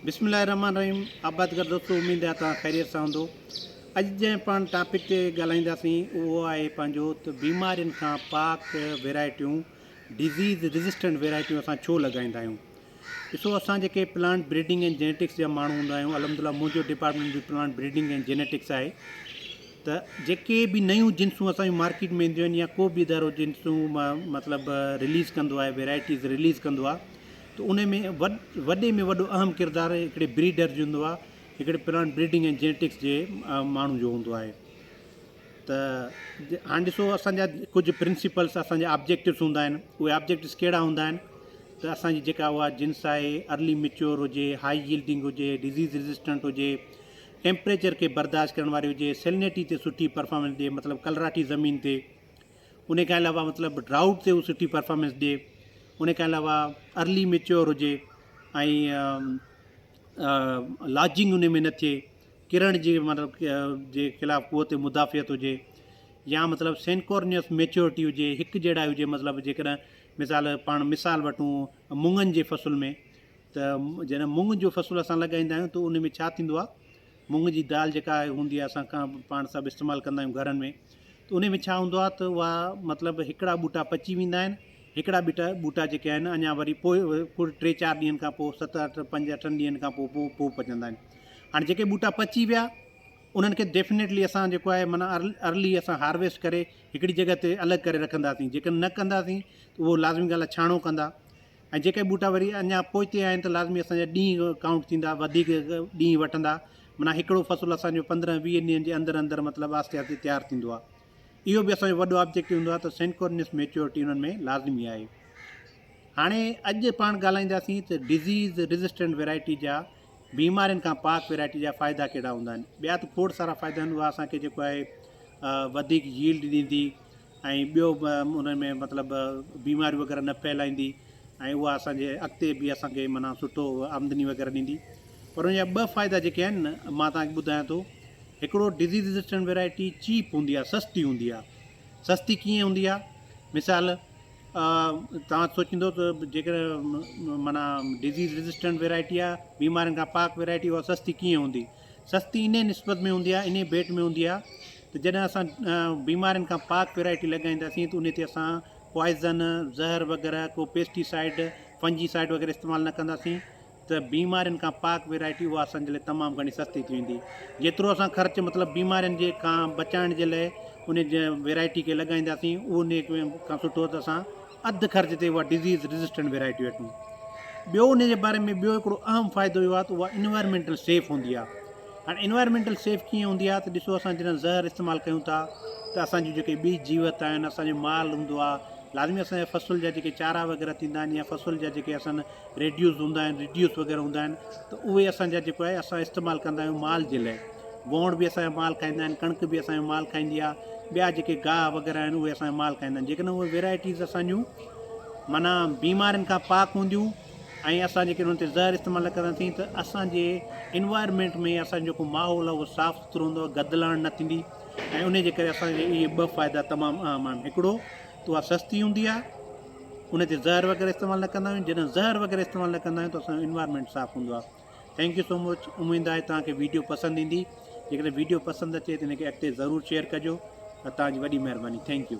बिस्मिल्लाहिर्रहमानिर्रहीम। आबादगर दोस्तों, उम्मीद आहे तव्हां ख़ैरियत सां हूंदो। अॼु जंहिं पाण टॉपिक ते ॻाल्हाईंदासीं उहो आहे पंहिंजो त बीमारियुनि खां पाक वैराइटियूं, डिज़ीज़ रेज़िस्टेंट वैराइटियूं असां छो लॻाईंदा आहियूं। ॾिसो, असां जेके प्लांट ब्रीडिंग एंड जेनेटिक्स जा माण्हू हूंदा आहियूं, अलहमदिल्ला मुंहिंजो डिपार्टमेंट बि प्लांट ब्रीडिंग एंड जेनेटिक्स आहे। त जेके बि नयूं जिन्सूं असांजी मार्केट में ईंदियूं आहिनि या को बि इदारो जिन्सूं मतिलबु रिलीज़ कंदो आहे, वैराइटीज़ रिलीज़ कंदो आहे, त उन में वॾे में वॾो अहम किरदारु हिकिड़े ब्रीडर जो हूंदो आहे, हिकिड़े प्लांट ब्रीडिंग एंड जेनेटिक्स जे माण्हू जो हूंदो आहे। त हाणे ॾिसो, असांजा कुझु प्रिंसिपल्स, असांजा ऑब्जेक्टिव्स हूंदा आहिनि। उहे ऑब्जेक्टिव्स कहिड़ा हूंदा आहिनि त असांजी जेका उहा जिन्स आहे अर्ली मिच्योर हुजे, हाई यील्डिंग हुजे, डिज़ीज़ रेज़िस्टेंट हुजे, टेम्परेचर खे बर्दाश्त करण वारी हुजे, सेलिनिटी ते सुठी परफॉर्मेंस ॾिए, मतिलबु कलराटी ज़मीन ते। उन खां अलावा मतिलबु ड्राउट ते उहो सुठी परफॉर्मेंस ॾिए। उन खां अलावा अर्ली मेच्योर हुजे ऐं लॉजिंग उन में न थिए, किरण जी मतिलबु जे ख़िलाफ़ु क़ुवत मुदाफ़ियत हुजे, या मतिलबु सेंकोर्नियस मेच्योरिटी हुजे, हिकु जहिड़ा हुजे। मतिलबु जेकॾहिं मिसाल वठूं मुङनि जे फ़सुल में, त जॾहिं मुङ जो फ़सुलु असां लॻाईंदा आहियूं त उन में छा थींदो आहे, मुङ जी दाल जेका हूंदी आहे असां पाण सभु इस्तेमालु कंदा आहियूं घरनि में, त उन में छा हूंदो आहे त उहा मतिलबु हिकिड़ा ॿूटा पची वेंदा आहिनि, हिकिड़ा ॿूटा जेके आहिनि अञा वरी पोइ 3-4 ॾींहंनि खां पोइ, 7-8-5-8 ॾींहंनि खां पोइ पचंदा आहिनि। हाणे जेके ॿूटा पची विया उन्हनि खे डेफिनेटली असां जेको आहे माना अर्ली असां हार्वेस्ट करे हिकिड़ी जॻह ते अलॻि करे रखंदासीं। जेके न कंदासीं त उहो लाज़मी ॻाल्हि आहे छाणो कंदा। ऐं जेके ॿूटा वरी अञा पोइते आहिनि त लाज़मी असांजा ॾींहं काउंट थींदा, वधीक ॾींहं वठंदा। माना हिकिड़ो फ़सुलु असांजो 15-20 ॾींहंनि जे अंदरि मतिलबु आहिस्ते आहिस्ते तयारु थींदो आहे। इहो बि असांजो वॾो ऑब्जेक्टिव हूंदो आहे त सेंकोर्नियस मेच्योरिटी उन्हनि में लाज़मी आहे। हाणे अॼु पाण ॻाल्हाईंदासीं त डिज़ीज़ रेज़िस्टेंट वैराइटी जा, बीमारियुनि खां पाक वैराइटी जा फ़ाइदा कहिड़ा हूंदा आहिनि। ॿिया त खोड़ सारा फ़ाइदा आहिनि। उहा असांखे जेको आहे वधीक यील्ड ॾींदी, ऐं ॿियो उन में मतिलबु बीमारियूं वग़ैरह न फैलाईंदी, ऐं उहा असांजे अॻिते बि असांखे माना सुठो आमदनी वग़ैरह ॾींदी। पर उन जा ॿ फ़ाइदा जेके आहिनि न, मां तव्हांखे ॿुधायां थो। हिकिड़ो, डिज़ीज़ रेज़िस्टेंट वैराइटी चीप हूंदी आहे, सस्ती हूंदी आहे। सस्ती कीअं हूंदी आहे? मिसाल, तव्हां सोचींदो त जेकर माना डिज़ीज़ रेज़िस्टेंट वैराइटी आहे, बीमारियुनि खां पाक वैराइटी, उहा सस्ती कीअं हूंदी? सस्ती इन निस्बत में हूंदी आहे, इन भेट में हूंदी आहे त जॾहिं असां बीमारियुनि खां पाक वैराइटी लॻाईंदासीं त उन ते असां पॉइज़न, ज़हर वग़ैरह, को पेस्टिसाइड, फंजीसाइड वग़ैरह इस्तेमालु न कंदासीं, त बीमारियुनि खां पाक वैराइटी उहा असांजे लाइ तमामु घणी सस्ती थी वेंदी। जेतिरो असां ख़र्चु मतिलबु बीमारियुनि जे खां बचाइण जे लाइ उन वैराइटी खे लॻाईंदासीं, उन खां सुठो त असां अधु ख़र्च ते उहा डिज़ीज़ रेज़िस्टेंट वैराइटी वठूं। ॿियो उन जे बारे में ॿियो हिकिड़ो अहम फ़ाइदो इहो आहे त उहा इन्वायरमेंटल सेफ़ हूंदी आहे। हाणे इन्वायरमेंटल सेफ़ कीअं हूंदी आहे त ॾिसो, असां जॾहिं ज़हर इस्तेमालु कयूं था त असांजी जेके ॿी जीवत आहिनि, असांजो माल हूंदो आहे, लाज़मी असांजे फ़सुल जा जेके चारा वग़ैरह थींदा आहिनि, या फ़सुल जा जेके असां रिड्यूस हूंदा आहिनि, रिड्यूस वग़ैरह हूंदा आहिनि, त उहे असांजा जेको आहे असां इस्तेमालु कंदा आहियूं माल जे लाइ। वोण बि असांजा माल खाईंदा आहिनि, कणिक बि असांजो माल खाईंदी आहे, ॿिया जेके गाह वग़ैरह आहिनि उहे असांजो माल खाईंदा आहिनि। जेकॾहिं उहे वैराइटीज़ असांजूं माना बीमारियुनि खां पाक हूंदियूं, ऐं असां जेके हुन ते ज़हर इस्तेमालु न कंदासीं, त असांजे इन्वायरमेंट में असांजो जेको माहौल आहे उहो साफ़ु सुथिरो हूंदो, गदलाइण न थींदी। ऐं उन जे करे असांजे इहे ॿ फ़ाइदा तमामु अहम आहिनि। हिकिड़ो त उहा सस्ती हूंदी आहे, उन ते ज़हर वग़ैरह इस्तेमालु न कंदा आहियूं। जॾहिं ज़हर वग़ैरह इस्तेमालु न कंदा आहियूं त असांजो इन्वायरमेंट साफ़ु हूंदो आहे। Thank you so much. उमेदु आहे तव्हांखे वीडियो पसंदि ईंदी। जेकॾहिं वीडियो पसंदि अचे त हिनखे अॻिते ज़रूरु शेयर कजो। तव्हांजी वॾी महिरबानी। Thank U.